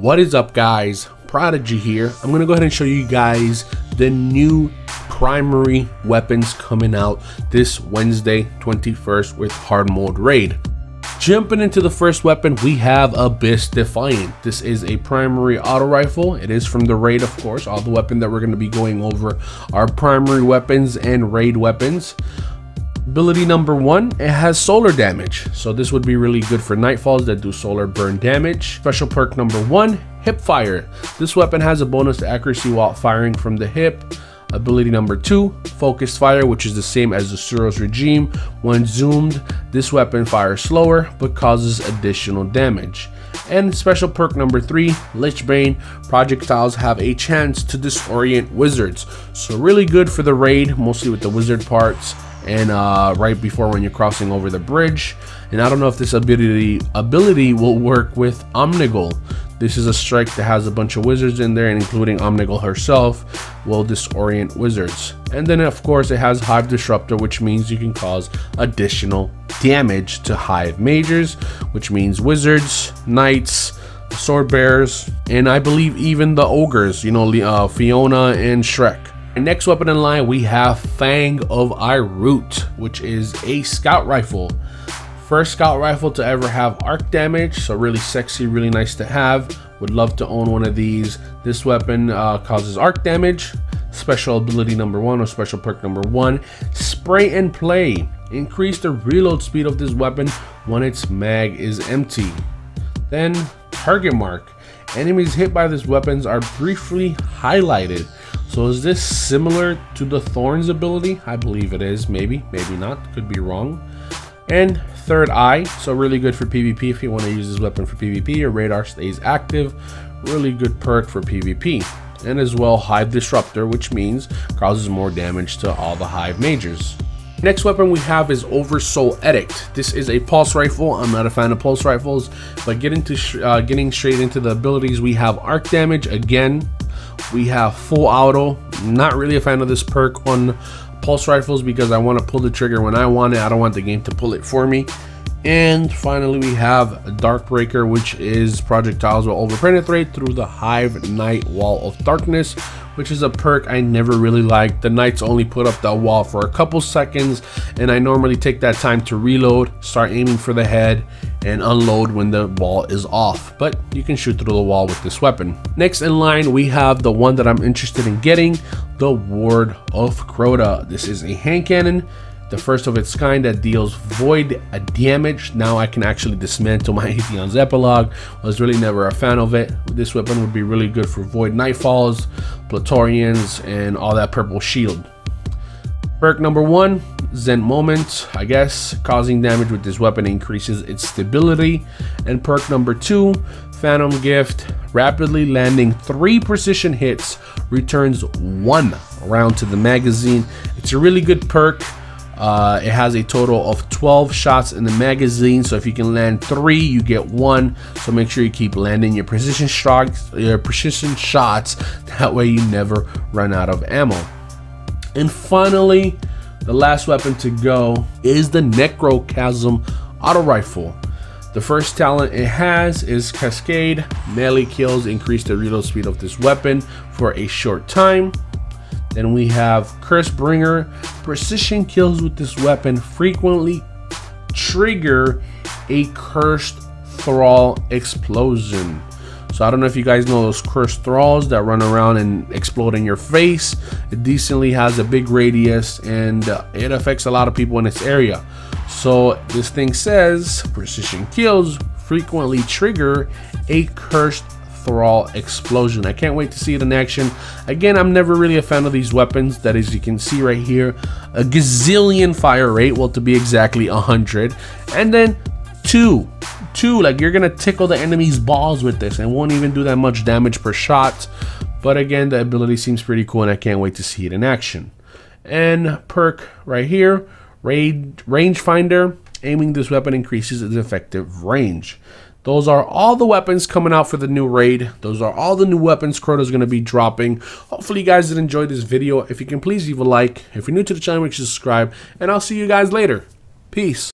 What is up, guys? Prodigy here. I'm gonna go ahead and show you guys the new primary weapons coming out this Wednesday 21st with hard mode raid. Jumping into the first weapon, we have Abyss Defiant. This is a primary auto rifle. It is from the raid, of course. All the weapons that we're going to be going over are primary weapons and raid weapons. Ability number 1, it has solar damage, so this would be really good for nightfalls that do solar burn damage. Special perk number 1, hip fire. This weapon has a bonus to accuracy while firing from the hip. Ability number 2, focused fire, which is the same as the Suros regime. When zoomed, this weapon fires slower but causes additional damage. And special perk number 3, Lich Bane. Projectiles have a chance to disorient wizards, so really good for the raid, mostly with the wizard parts and right before when you're crossing over the bridge. And I don't know if this ability will work with Omnigul. This is a strike that has a bunch of wizards in there, and including Omnigul herself will disorient wizards. And then of course it has Hive Disruptor, which means you can cause additional damage to Hive Majors, which means wizards, knights, sword bearers, and I believe even the ogres, you know, Fiona and Shrek. And next weapon in line, we have Fang of Irn, which is a scout rifle. First scout rifle to ever have arc damage, so really sexy, really nice to have. Would love to own one of these. This weapon causes arc damage. Special ability number 1, or special perk number 1, spray and play. Increase the reload speed of this weapon when its mag is empty. Then target mark. Enemies hit by these weapons are briefly highlighted. So is this similar to the Thorns ability? I believe it is. Maybe not, could be wrong. And third eye, so really good for PvP if you want to use this weapon for PvP. Your radar stays active. Really good perk for PvP. And as well, Hive Disruptor, which means causes more damage to all the Hive Majors. Next weapon we have is Oversoul Edict. This is a pulse rifle. I'm not a fan of pulse rifles, but getting straight into the abilities, we have arc damage again. We have full auto. Not really a fan of this perk on pulse rifles because I want to pull the trigger when I want it. I don't want the game to pull it for me. And finally we have Darkbreaker, which is projectiles will overpenetrate through the Hive Night Wall of Darkness, which is a perk I never really liked. The knights only put up that wall for a couple seconds, and I normally take that time to reload, start aiming for the head, and unload when the wall is off. But you can shoot through the wall with this weapon. Next in line, we have the one that I'm interested in getting, the Ward of Crota. This is a hand cannon, the first of its kind that deals void damage. Now I can actually dismantle my Atheon's Epilogue. Was really never a fan of it. This weapon would be really good for void nightfalls, Platorians, and all that purple shield. Perk number 1, Zen Moment, I guess. Causing damage with this weapon increases its stability. And perk number 2, Phantom Gift. Rapidly landing 3 precision hits returns 1 round to the magazine. It's a really good perk. It has a total of 12 shots in the magazine, so if you can land 3, you get 1. So make sure you keep landing your precision shots. That way you never run out of ammo. And finally, the last weapon to go is the Necro Chasm auto rifle. The first talent it has is Cascade. Melee kills increase the reload speed of this weapon for a short time. Then we have Curse Bringer. Precision kills with this weapon frequently trigger a Cursed Thrall explosion. So I don't know if you guys know those Cursed Thralls that run around and explode in your face. It decently has a big radius, and it affects a lot of people in its area. So this thing says precision kills frequently trigger a Cursed Thrall explosion. I can't wait to see it in action. Again, I'm never really a fan of these weapons. That, as you can see right here, a gazillion fire rate, well, to be exactly 100, and then two, like you're gonna tickle the enemy's balls with this and won't even do that much damage per shot. But again, the ability seems pretty cool, and I can't wait to see it in action. And perk right here, Rangefinder. Aiming this weapon increases its effective range. Those are all the weapons coming out for the new raid. Those are all the new weapons Crota is going to be dropping. Hopefully you guys did enjoy this video. If you can, please leave a like. If you're new to the channel, make sure to subscribe. And I'll see you guys later. Peace.